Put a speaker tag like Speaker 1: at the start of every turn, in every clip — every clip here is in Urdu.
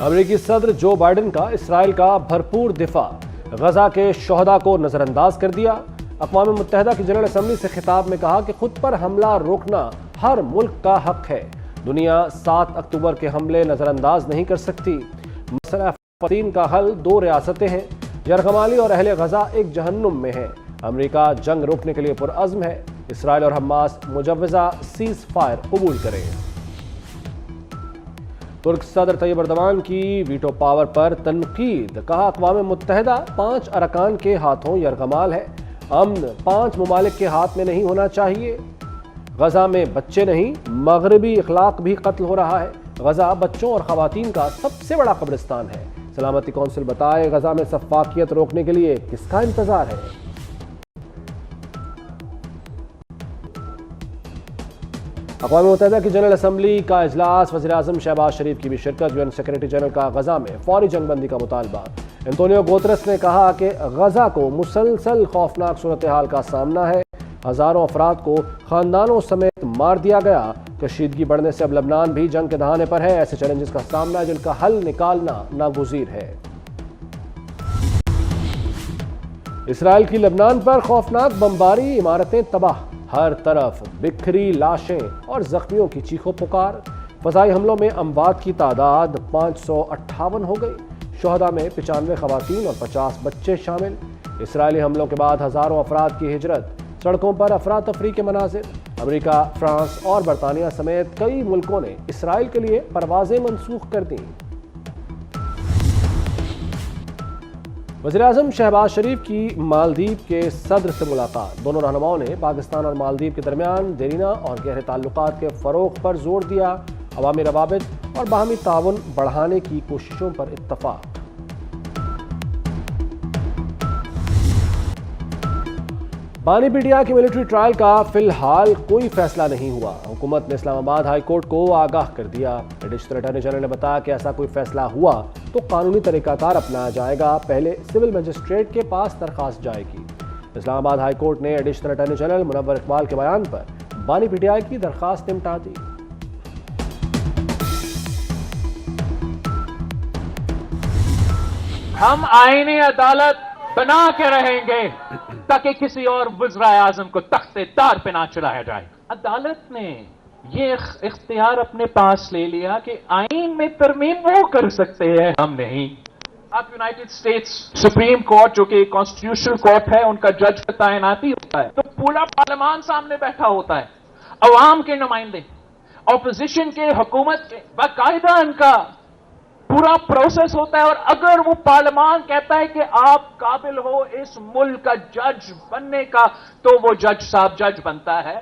Speaker 1: امریکی صدر جو بائیڈن کا اسرائیل کا بھرپور دفاع، غزہ کے شہداء کو نظر انداز کر دیا۔ اقوام متحدہ کی جنرل اسمبلی سے خطاب میں کہا کہ خود پر حملہ روکنا ہر ملک کا حق ہے۔ دنیا 7 اکتوبر کے حملے نظر انداز نہیں کر سکتی۔ مسئلہ فلسطین کا حل 2 ریاستیں ہیں۔ یرغمالی اور اہل غزہ ایک جہنم میں ہیں۔ امریکہ جنگ روکنے کے لیے پرعزم ہے۔ اسرائیل اور حماس مجوزہ سیز فائر قبول کریں۔ ترک صدر طیب اردوان کی ویٹو پاور پر تنقید، کہا اقوام متحدہ 5 ارکان کے ہاتھوں یرغمال ہے۔ امن 5 ممالک کے ہاتھ میں نہیں ہونا چاہیے۔ غزہ میں بچے نہیں، مغربی اخلاق بھی قتل ہو رہا ہے۔ غزہ بچوں اور خواتین کا سب سے بڑا قبرستان ہے۔ سلامتی کونسل بتائے غزہ میں سفاکیت روکنے کے لیے کس کا انتظار ہے؟ اقوام متحدہ کی جنرل اسمبلی کا اجلاس، وزیر اعظم شہباز شریف کی بھی شرکت۔ UN سیکریٹری جنرل کا غزہ میں فوری جنگ بندی کا مطالبہ۔ انتونیو گوترس نے کہا کہ غزہ کو مسلسل خوفناک صورتحال کا سامنا ہے۔ ہزاروں افراد کو خاندانوں سمیت مار دیا گیا۔ کشیدگی بڑھنے سے اب لبنان بھی جنگ کے دہانے پر ہے۔ ایسے چیلنجز کا سامنا جن کا حل نکالنا ناگزیر ہے۔ اسرائیل کی لبنان پر خوفناک بمباری، عمارتیں تباہ، ہر طرف بکھری لاشیں اور زخمیوں کی چیخو پکار۔ فضائی حملوں میں اموات کی تعداد 558 ہو گئی۔ شہداء میں 95 خواتین اور 50 بچے شامل۔ اسرائیلی حملوں کے بعد ہزاروں افراد کی ہجرت، سڑکوں پر افراتفری کے مناظر۔ امریکہ، فرانس اور برطانیہ سمیت کئی ملکوں نے اسرائیل کے لیے پروازیں منسوخ کر دیں۔ وزیراعظم شہباز شریف کی مالدیپ کے صدر سے ملاقات۔ دونوں رہنماؤں نے پاکستان اور مالدیپ کے درمیان دیرینہ اور گہرے تعلقات کے فروغ پر زور دیا۔ عوامی روابط اور باہمی تعاون بڑھانے کی کوششوں پر اتفاق۔ بانی پی ٹی آئی کے ملٹری ٹرائل کا فی الحال کوئی فیصلہ نہیں ہوا۔ حکومت نے اسلام آباد ہائی کورٹ کو آگاہ کر دیا۔ ایڈیشنل اٹارنی جنرل نے بتایا کہ ایسا کوئی فیصلہ ہوا تو قانونی طریقہ کار اپنایا جائے گا۔ پہلے سول مجسٹریٹ کے پاس درخواست جائے گی۔ اسلام آباد ہائی کورٹ نے ایڈیشنل اٹارنی جنرل منور اقبال کے بیان پر بانی پی ٹی آئی کی درخواست نمٹا دی۔
Speaker 2: ہم آئینی عدالت بنا کے رہیں گے تاکہ کسی اور وزرائے اعظم کو تخت دار پہ نہ چڑھایا جائے۔ عدالت نے یہ اختیار اپنے پاس لے لیا کہ آئین میں ترمیم وہ کر سکتے ہیں، ہم نہیں۔ آپ یونائٹڈ اسٹیٹس سپریم کورٹ جو کہ کانسٹیٹیوشنل کورٹ ہے، ان کا جج کا تعیناتی ہوتا ہے تو پورا پارلیمان سامنے بیٹھا ہوتا ہے، عوام کے نمائندے، اپوزیشن کے، حکومت کے، باقاعدہ ان کا پورا پروسیس ہوتا ہے۔ اور اگر وہ پارلیمان کہتا ہے کہ آپ قابل ہو اس ملک کا جج بننے کا تو وہ جج صاحب جج بنتا ہے۔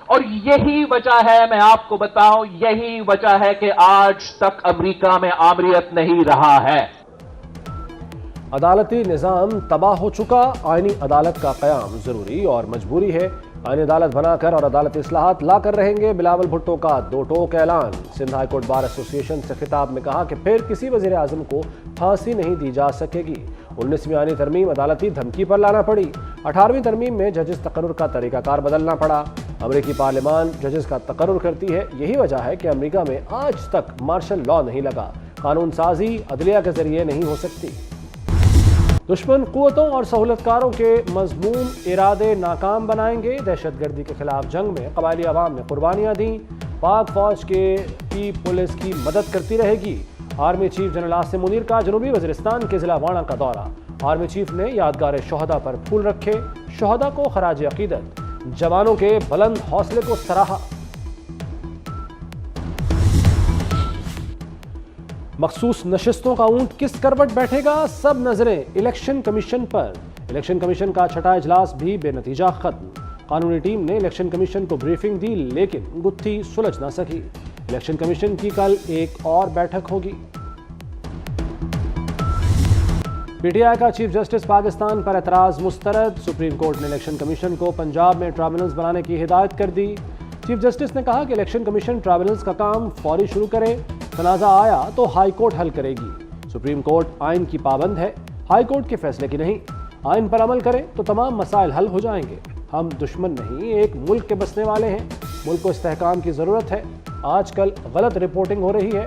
Speaker 2: اور یہی وجہ ہے، میں آپ کو بتاؤں، یہی وجہ ہے کہ آج تک امریکہ میں آمریت نہیں رہا ہے۔
Speaker 1: عدالتی نظام تباہ ہو چکا، آئینی عدالت کا قیام ضروری اور مجبوری ہے۔ آئینی عدالت بنا کر اور عدالتی اصلاحات لا کر رہیں گے۔ بلاول بھٹو کا 2 ٹوک اعلان۔ سندھ ہائی کورٹ بار ایسوسی ایشن سے خطاب میں کہا کہ پھر کسی وزیر اعظم کو پھانسی نہیں دی جا سکے گی۔ 19ویں آئینی ترمیم عدالتی دھمکی پر لانا پڑی۔ 18ویں ترمیم میں ججز تقرر کا طریقہ کار بدلنا پڑا۔ امریکی پارلیمان ججز کا تقرر کرتی ہے۔ یہی وجہ ہے کہ امریکہ میں آج تک مارشل لا نہیں لگا۔ قانون سازی عدلیہ کے ذریعے نہیں ہو سکتی۔ دشمن قوتوں اور سہولت کاروں کے مذموم ارادے ناکام بنائیں گے۔ دہشت گردی کے خلاف جنگ میں قبائلی عوام نے قربانیاں دیں۔ پاک فوج کی پولیس کی مدد کرتی رہے گی۔ Army chief general Asim Munir کا جنوبی وزیرستان کے ضلع وانا کا دورہ۔ آرمی چیف نے یادگار شہداء پر پھول رکھے، شہداء کو خراج عقیدت، جوانوں کے بلند حوصلے کو سراہا۔ مخصوص نشستوں کا اونٹ کس کروٹ بیٹھے گا؟ سب نظریں الیکشن کمیشن پر۔ الیکشن کمیشن کا 6واں اجلاس بھی بے نتیجہ ختم۔ قانونی ٹیم نے الیکشن کمیشن کو بریفنگ دی لیکن گتھی سلجھ نہ سکی۔ الیکشن کمیشن کی کل ایک اور بیٹھک ہوگی۔ پی ٹی آئی کا چیف جسٹس پاکستان پر اعتراض مسترد۔ سپریم کورٹ نے الیکشن کمیشن کو پنجاب میں ٹرائبونلز بنانے کی ہدایت کر دی۔ چیف جسٹس نے کہا کہ الیکشن کمیشن ٹرائبونلز کا کام فوری شروع کرے، تنازع آیا تو ہائی کورٹ حل کرے گی۔ سپریم کورٹ آئین کی پابند ہے، ہائی کورٹ کے فیصلے کی نہیں۔ آئین پر عمل کرے تو تمام مسائل حل ہو جائیں گے۔ ہم دشمن نہیں، ایک ملک کے بسنے والے ہیں۔ ملک کو استحکام کی ضرورت ہے۔ آج کل غلط رپورٹنگ ہو رہی ہے،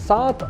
Speaker 1: $7